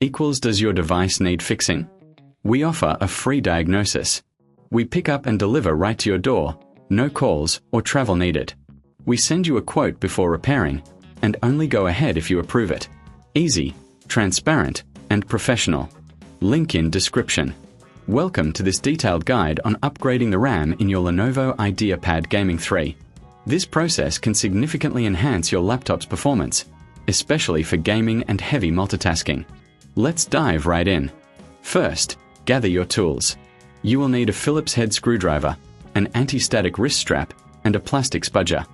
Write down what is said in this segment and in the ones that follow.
equals does your device need fixing? We offer a free diagnosis. We pick up and deliver right to your door, no calls or travel needed. We send you a quote before repairing, and only go ahead if you approve it. Easy, transparent, and professional. Link in description. Welcome to this detailed guide on upgrading the RAM in your Lenovo IdeaPad Gaming 3. This process can significantly enhance your laptop's performance, especially for gaming and heavy multitasking. Let's dive right in. First, gather your tools. You will need a Phillips head screwdriver, an anti-static wrist strap, and a plastic spudger.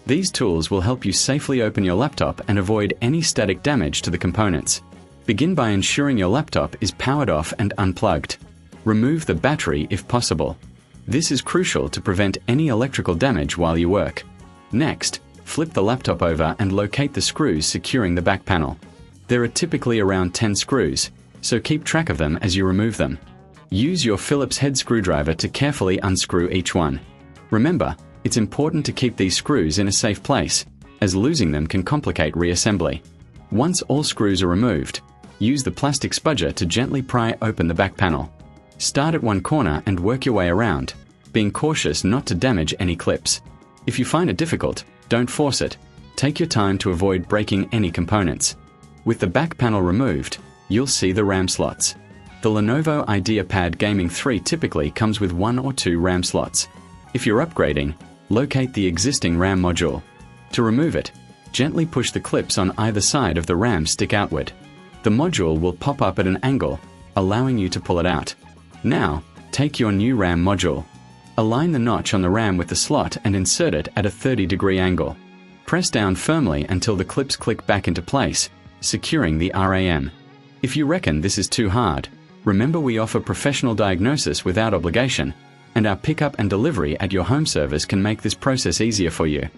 These tools will help you safely open your laptop and avoid any static damage to the components. Begin by ensuring your laptop is powered off and unplugged. Remove the battery if possible. This is crucial to prevent any electrical damage while you work. Next, flip the laptop over and locate the screws securing the back panel. There are typically around 10 screws, so keep track of them as you remove them. Use your Phillips head screwdriver to carefully unscrew each one. Remember, it's important to keep these screws in a safe place, as losing them can complicate reassembly. Once all screws are removed, use the plastic spudger to gently pry open the back panel. Start at one corner and work your way around, being cautious not to damage any clips. If you find it difficult, don't force it. Take your time to avoid breaking any components. With the back panel removed, you'll see the RAM slots. The Lenovo IdeaPad Gaming 3 typically comes with 1 or 2 RAM slots. If you're upgrading, locate the existing RAM module. To remove it, gently push the clips on either side of the RAM stick outward. The module will pop up at an angle, allowing you to pull it out. Now, take your new RAM module. Align the notch on the RAM with the slot and insert it at a 30-degree angle. Press down firmly until the clips click back into place, securing the RAM. If you reckon this is too hard, remember we offer professional diagnosis without obligation, and our pickup and delivery at your home service can make this process easier for you.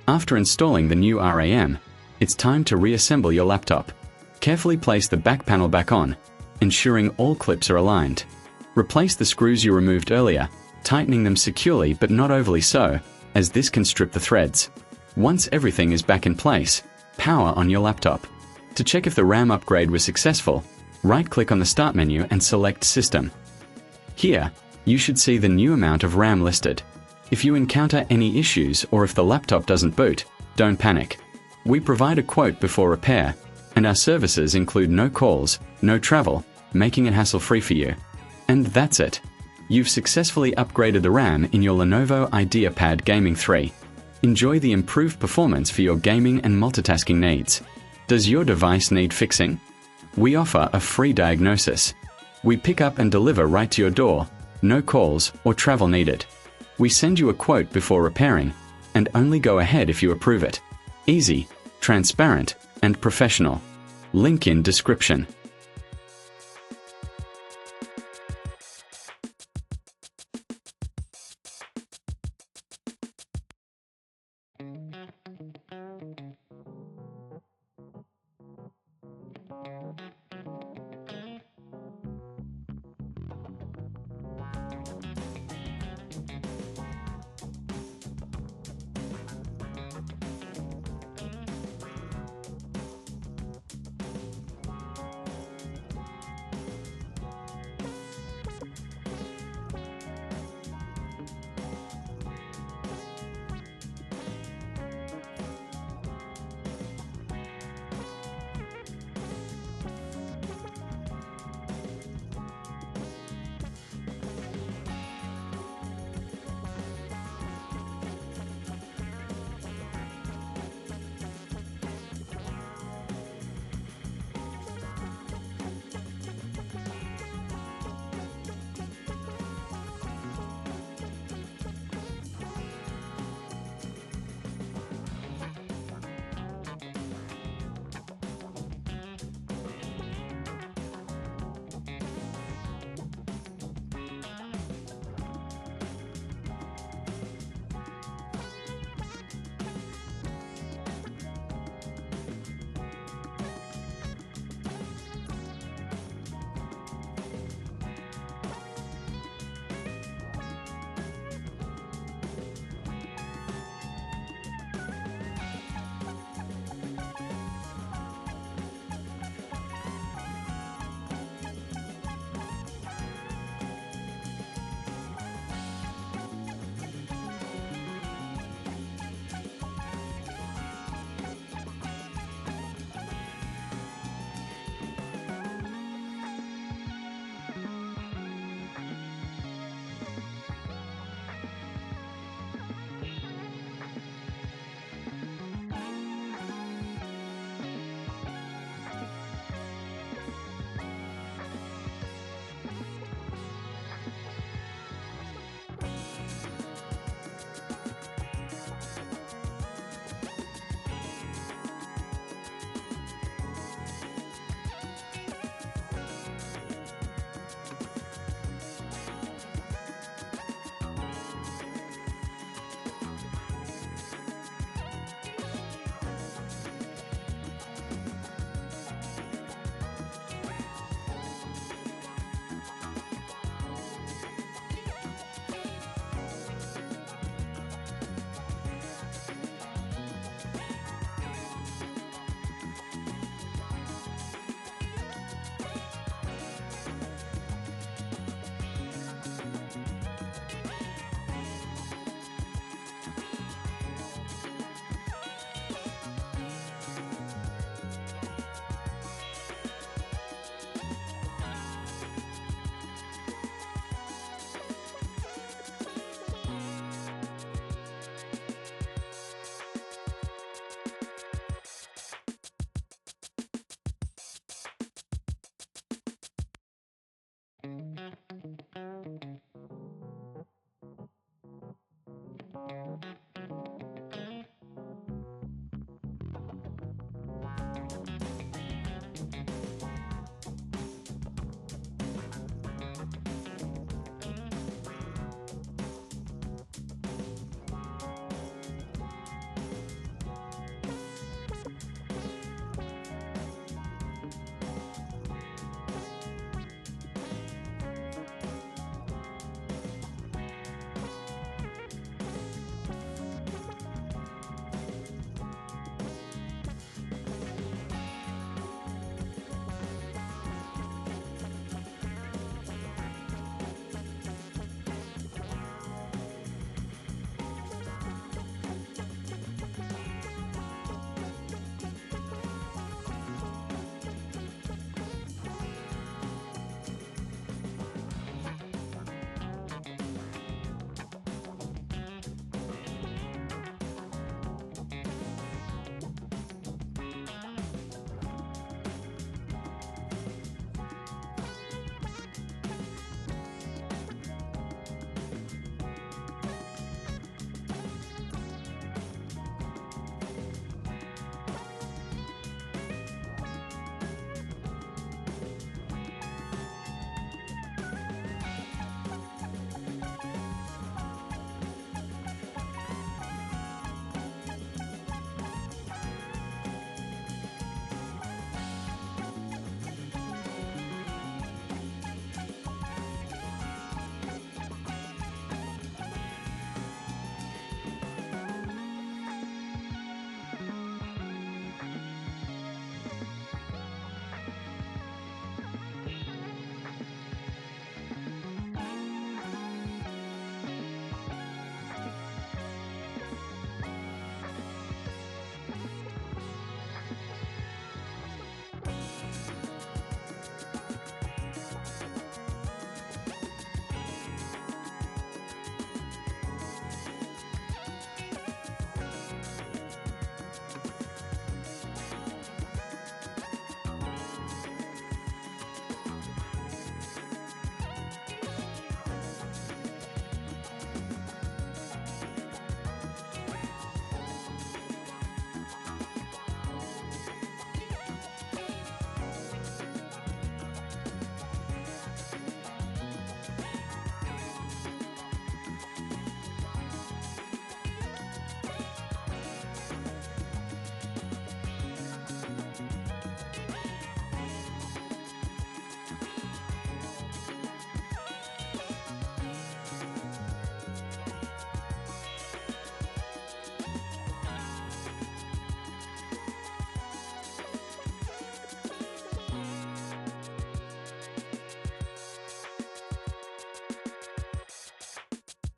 After installing the new RAM, it's time to reassemble your laptop. Carefully place the back panel back on, ensuring all clips are aligned. Replace the screws you removed earlier, tightening them securely but not overly so, as this can strip the threads. Once everything is back in place, power on your laptop. To check if the RAM upgrade was successful, right-click on the Start menu and select System. Here, you should see the new amount of RAM listed. If you encounter any issues or if the laptop doesn't boot, don't panic. We provide a quote before repair, and our services include no calls, no travel, making it hassle-free for you. And that's it. You've successfully upgraded the RAM in your Lenovo IdeaPad Gaming 3. Enjoy the improved performance for your gaming and multitasking needs. Does your device need fixing? We offer a free diagnosis. We pick up and deliver right to your door, no calls or travel needed. We send you a quote before repairing, and only go ahead if you approve it. Easy, transparent, and professional. Link in description.